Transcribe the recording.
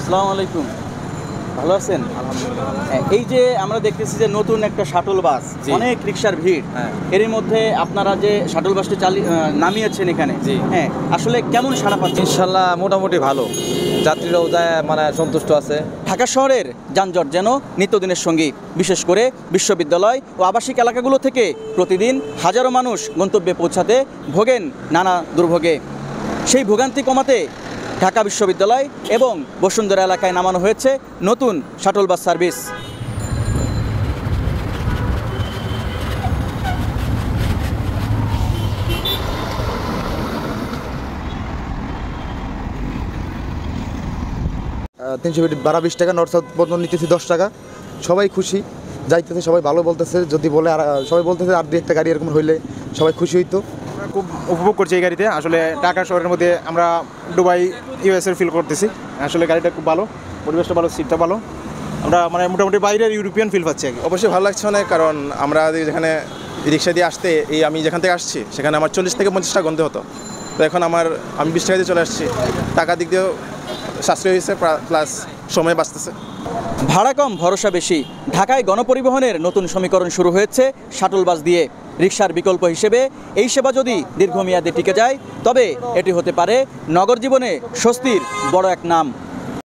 আসসালামু আলাইকুম, ভালো আছেন? এই যে আমরা দেখতেছি যে নতুন একটা শাটল বাস, অনেক রিকশার ভিড়, এরই মধ্যে আপনারা যে শাটল বাসটি নামিয়েছেন এখানে, হ্যাঁ, আসলে কেমন সাড়া পাচ্ছেন? ইনশাল্লাহ মোটামুটি ভালো, যাত্রীরাও যায় মানে সন্তুষ্ট আছে। ঢাকা শহরের যানজট যেন নিত্যদিনের সঙ্গী, বিশেষ করে বিশ্ববিদ্যালয় ও আবাসিক এলাকাগুলো থেকে প্রতিদিন হাজারো মানুষ গন্তব্যে পৌঁছাতে ভোগেন নানা দুর্ভোগে। সেই ভোগান্তি কমাতে ঢাকা বিশ্ববিদ্যালয় এবং বসুন্ধরা এলাকায় নামানো হয়েছে নতুন শাটল বাস সার্ভিস। ভাড়া 20 টাকা, নর্থ সাউথ পর্যন্ত নিতেছি 10 টাকা। সবাই খুশি, যাইতেছে, সবাই ভালো বলতেছে। যদি বলে আর সবাই বলতেছে আর 2 একটা গাড়ি এরকম হইলে সবাই খুশি হইতো। খুব উপভোগ করছি এই গাড়িতে। আসলে ঢাকা শহরের মধ্যে আমরা দুবাই ইউএসএর ফিল করতেছি। আসলে গাড়িটা খুব ভালো, পরিবেশটা ভালো, সিটটা ভালো। আমরা মানে মোটামুটি বাইরের ইউরোপিয়ান ফিল পাচ্ছি। অবশ্যই ভালো লাগছে অনেক, কারণ আমরা যেখানে রিক্সা দিয়ে আসতে আমি যেখান থেকে আসছি সেখানে আমার 40 থেকে 50 টাকা গুনতে হতো। তো এখন আমি 20 টাকা দিয়ে চলে আসছি। টাকার দিক দিয়েও সাশ্রয় হয়েছে, প্লাস সময় বাঁচতেছে। ভাড়া কম, ভরসা বেশি। ঢাকায় গণপরিবহনের নতুন সমীকরণ শুরু হয়েছে শাটল বাস দিয়ে। রিকশার বিকল্প হিসেবে এই সেবা যদি দীর্ঘমেয়াদে টিকে যায়, তবে এটি হতে পারে নগর জীবনে স্বস্তির বড় এক নাম।